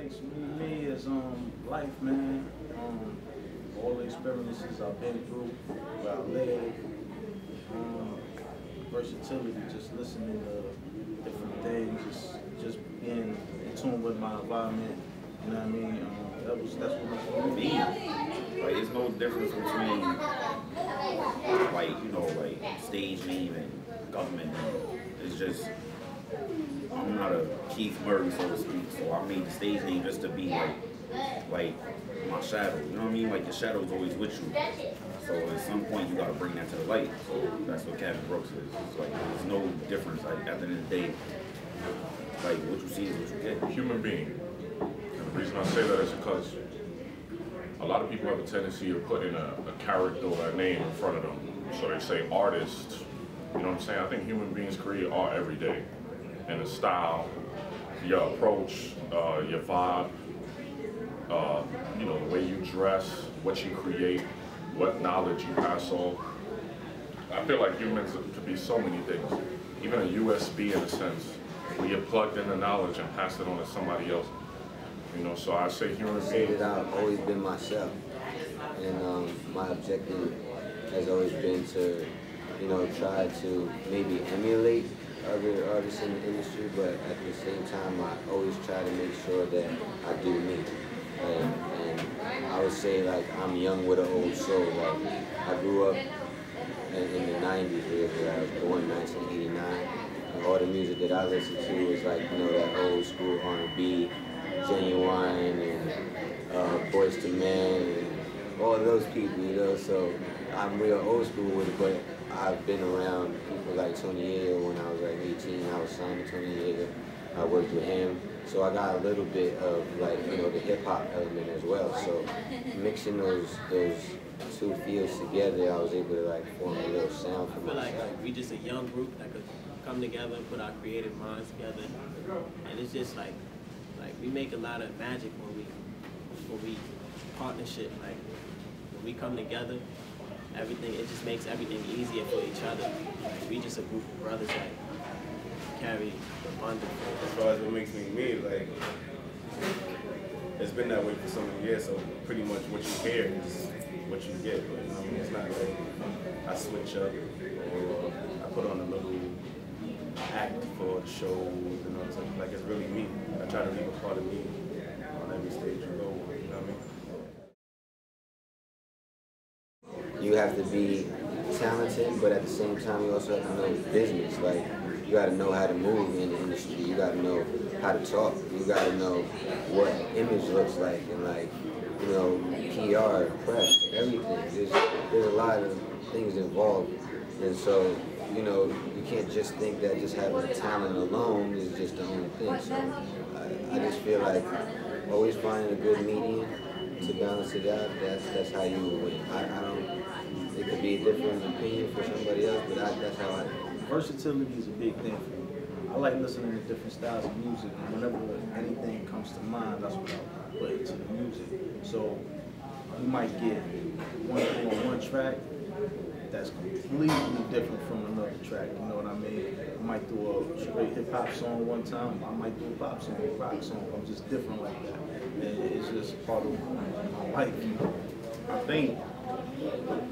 makes me is life, man. All the experiences I've been through, where I live, versatility, just listening to different things, just being in tune with my environment. You know what I mean? That's what makes me. Like, there's no difference between, like, you know, like stage name and government name. It's just, I'm not a Keith Murray, so to speak. So I made the stage name just to be like my shadow. You know what I mean? Like, the shadow's always with you. So at some point you gotta bring that to the light. So that's what Kavy Brooks is. It's like, there's no difference. Like, at the end of the day, like, what you see is what you get. Human being. And the reason I say that is because a lot of people have a tendency of putting a character or a name in front of them. So they say artist. You know what I'm saying? I think human beings create art every day. And the style, your approach, your vibe, you know, the way you dress, what you create, what knowledge you pass on. I feel like humans could be so many things. Even a USB in a sense, where you're plugged in the knowledge and pass it on to somebody else. You know, so I say human beings. I say that I've always been myself. And my objective has always been to, you know, try to maybe emulate other artists in the industry, but at the same time, I always try to make sure that I do me. And I would say, like, I'm young with an old soul. Like, I grew up in the 90s, where I was born in 1989. And all the music that I listened to was like, you know, that old school R&B, Genuine, and Boys to Men, and all of those people, you know. So I'm real old school with it, but I've been around people like Tony Yeager. When I was like 18, I was signed to Tony Yeager. I worked with him. So I got a little bit of, like, you know, the hip hop element as well. So mixing those two fields together, I was able to, like, form a little sound for myself. I feel like we just a young group that could come together, put our creative minds together, and it's just like we make a lot of magic when we partnership. Like, when we come together, it just makes everything easier for each other. Like, we just a group of brothers that carry the bundle. As far as what makes me me, like, it's been that way for so many years, so pretty much what you hear is what you get. But, I mean, it's not like I switch up or I put on a little act for the show, you know, so, like, it's really me. I try to leave a part of me on every stage you go, you know what I mean? You have to be talented, but at the same time, you also have to know business. Like, you got to know how to move in the industry. You got to know how to talk. You got to know what image looks like, and, like, you know, PR, press, everything. There's a lot of things involved, and so, you know, you can't just think that just having talent alone is just the only thing. So I just feel like always finding a good medium to balance it out. That's how you win. I don't. It could be a different opinion for somebody else, but that's how I. Versatility is a big thing for me. I like listening to different styles of music, and whenever anything comes to mind, that's what I put into the music. So you might get one thing on one track that's completely different from another track, you know what I mean? I might do a straight hip-hop song one time, I might do a pop song, a rock song. I'm just different like that. And it's just part of my life. I think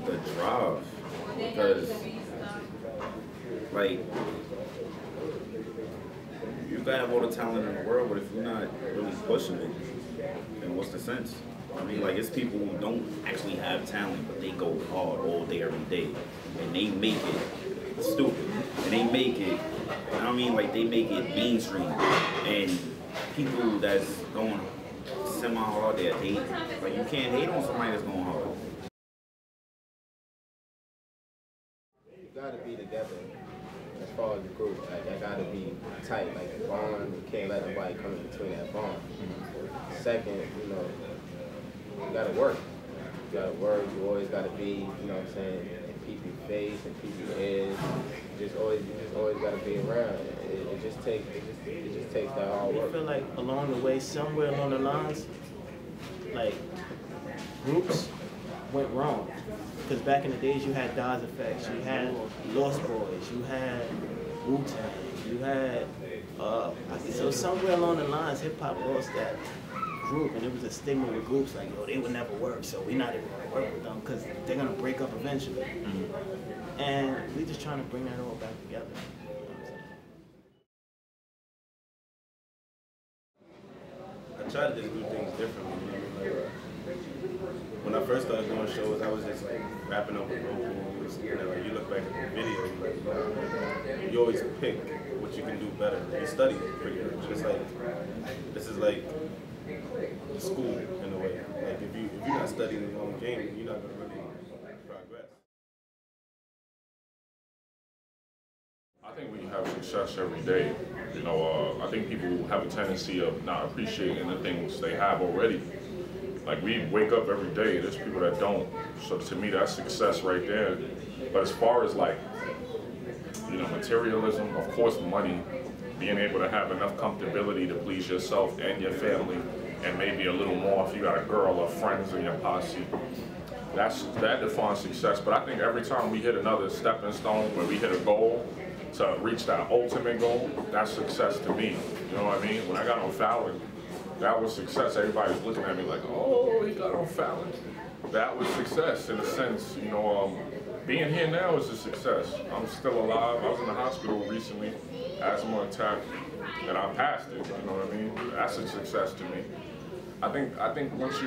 the drive, because, like, you can have all the talent in the world, but if you're not really pushing it, then what's the sense? I mean, like, it's people who don't actually have talent, but they go hard all day, every day, and they make it stupid, and they make it, I mean, like, they make it mainstream, and people that's going semi-hard, they're hate. Like, you can't hate on somebody that's going hard. You gotta be together. As far as the group, like, I gotta be tight, like a bond. You can't let nobody come in between that bond. Second, you know, you gotta work. You gotta work. You always gotta be, you know what I'm saying, in people's face and people's ears. You just always gotta be around. It just takes that hard work. I feel like along the way, somewhere along the lines, like, groups went wrong. Because back in the days, you had Dawes Effects, you had Lost Boys, you had Wu-Tang, You had, so somewhere along the lines, hip hop lost that group, and it was a stigma with groups like, yo, they would never work, so we're not even gonna work with them because they're gonna break up eventually. And we're just trying to bring that all back together. I try to just do things differently. You know? Like, when I first started doing shows, I was just like rapping over vocals. You know, like, you look back at the video, like, you always pick what you can do better. You study pretty much. It's like, this is like school in a way. Like if you're not studying your own game, you're not gonna really progress. I think we have success every day. You know, I think people have a tendency of not appreciating the things they have already. Like, we wake up every day, there's people that don't. So to me, that's success right there. But as far as like, you know, materialism, of course, money, being able to have enough comfortability to please yourself and your family, and maybe a little more if you got a girl or friends in your posse. That defines success. But I think every time we hit another stepping stone, where we hit a goal to reach that ultimate goal, that's success to me. You know what I mean? When I got on Fallon, that was success. Everybody was looking at me like, oh, he got on Fallon. That was success in a sense. You know, being here now is a success. I'm still alive. I was in the hospital recently, asthma attack, and I passed it. You know what I mean? That's a success to me. I think once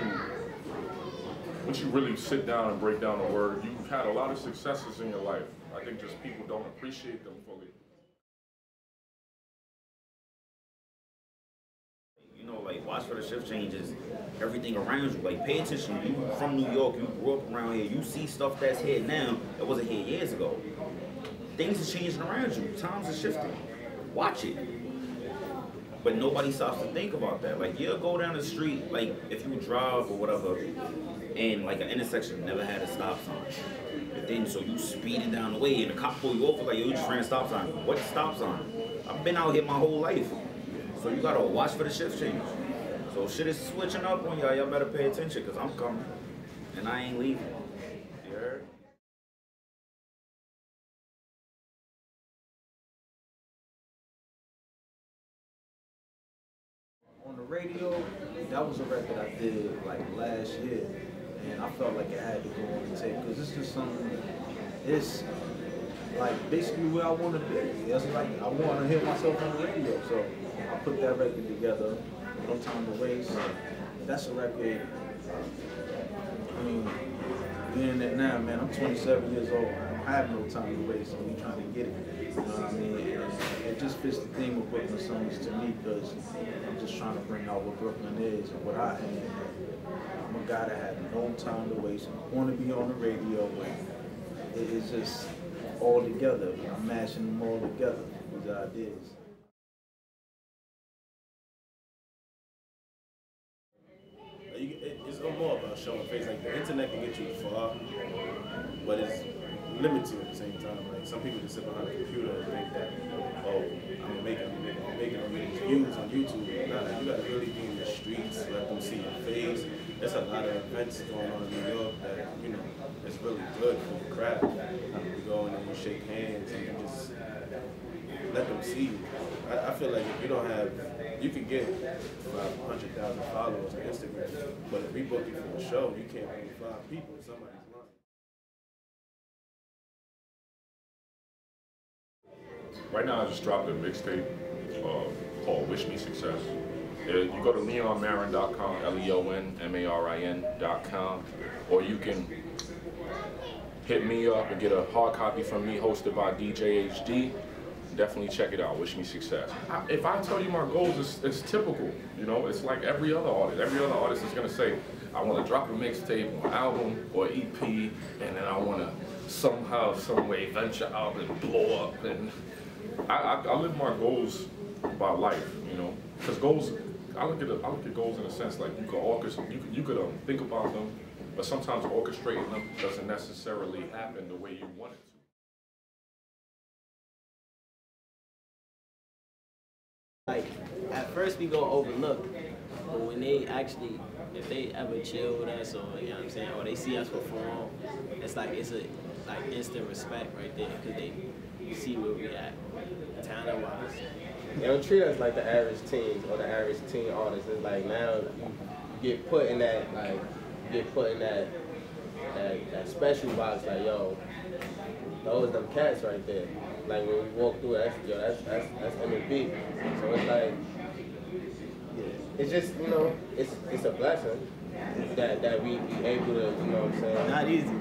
you really sit down and break down the word, you've had a lot of successes in your life. I think just people don't appreciate them fully. You know, like, watch for the shift changes, everything around you. Like, pay attention. You from New York, you grew up around here, you see stuff that's here now that wasn't here years ago. Things are changing around you. Times are shifting. Watch it. But nobody stops to think about that. Like, you'll go down the street, like, if you drive or whatever, and like an intersection never had a stop sign. But then, so you speeding down the way, and the cop pull you over, like, yo, you just ran a stop sign. What stop sign? I've been out here my whole life. So you gotta watch for the shift change. So shit is switching up on y'all. Y'all better pay attention, because I'm coming. And I ain't leaving. You heard? On the radio, that was a record I did like last year, and I felt like it had to go on the tape because it's just something. It's like basically where I want to be. It's like I want to hear myself on the radio, so I put that record together. No Time to Waste. That's a record. I mean, being that now, man, I'm 27 years old. I don't have no time to waste, so I'm trying to get it. You know what I mean? And it just fits the theme of Brooklyn songs to me because I'm just trying to bring out what Brooklyn is and what I am. I'm a guy that had no time to waste. I want to be on the radio, and it's just all together. I'm mashing them all together, these ideas. It's no more about showing face. Like, the internet can get you far, but it's limited at the same time. Like, some people just sit behind a computer and think that, oh, I'm making these views on YouTube. Nah, you gotta really be in the streets, let them see your face. There's a lot of events going on in New York that, you know, it's really good for the crowd. You go in and you shake hands and you just let them see you. I feel like if you don't have, you can get 500,000 followers on Instagram, but if we book you for a show, you can't bring 5 people. Somebody's lying. Right now, I just dropped a mixtape called Wish Me Success. You go to leonmarin.com, LeonMarin.com, or you can hit me up and get a hard copy from me hosted by DJ HD. Definitely check it out. Wish Me Success. If I tell you my goals, it's typical. You know, it's like every other artist. Every other artist is gonna say, I want to drop a mixtape or album or EP, and then I want to somehow, some way venture out and blow up. And I live my goals by life. You know, because goals, I look at goals in a sense like you could orchestrate, you could think about them, but sometimes orchestrating them doesn't necessarily happen the way you want it to. Like, at first we go overlook, but when they actually, if they ever chill with us, or, you know what I'm saying, or they see us perform, it's like, it's a like instant respect right there, because see where we at, talent-wise. They don't treat us like the average teens or the average teen artists. It's like now you get put in that that special box, like, yo, those them cats right there. Like when we walk through it, that's M&B. So it's like, it's just, you know, it's a blessing that we be able to, you know what I'm saying? Not easy.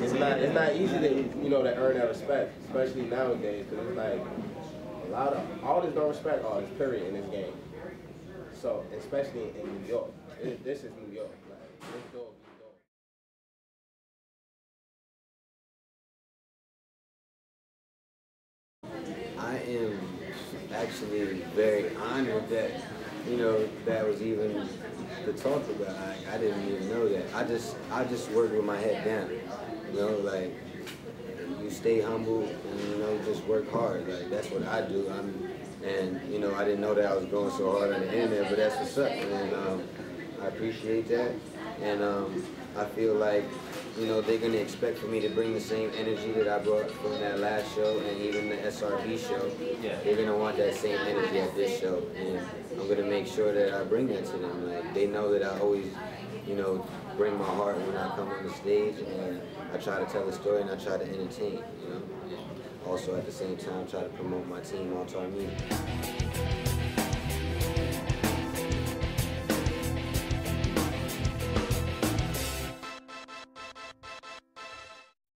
It's not easy to, you know, to earn that respect, especially nowadays, because it's like a lot of artists don't respect artists, period, in this game. So, especially in New York. This is New York. Like, this dog. I am actually very honored that, you know, that was even the talk about. I didn't even know that. I just work with my head down. You know, like, you stay humble and, you know, just work hard. Like, that's what I do. And you know, I didn't know that I was going so hard on the internet, but that's what's up. And I appreciate that. And I feel like, you know, they're going to expect for me to bring the same energy that I brought from that last show and even the SRB show. Yeah. They're going to want that same energy at this show. And I'm going to make sure that I bring that to them. Like, they know that I always, you know, bring my heart when I come on the stage, and I try to tell a story and I try to entertain, you know. And also at the same time try to promote my team, All-Star Music.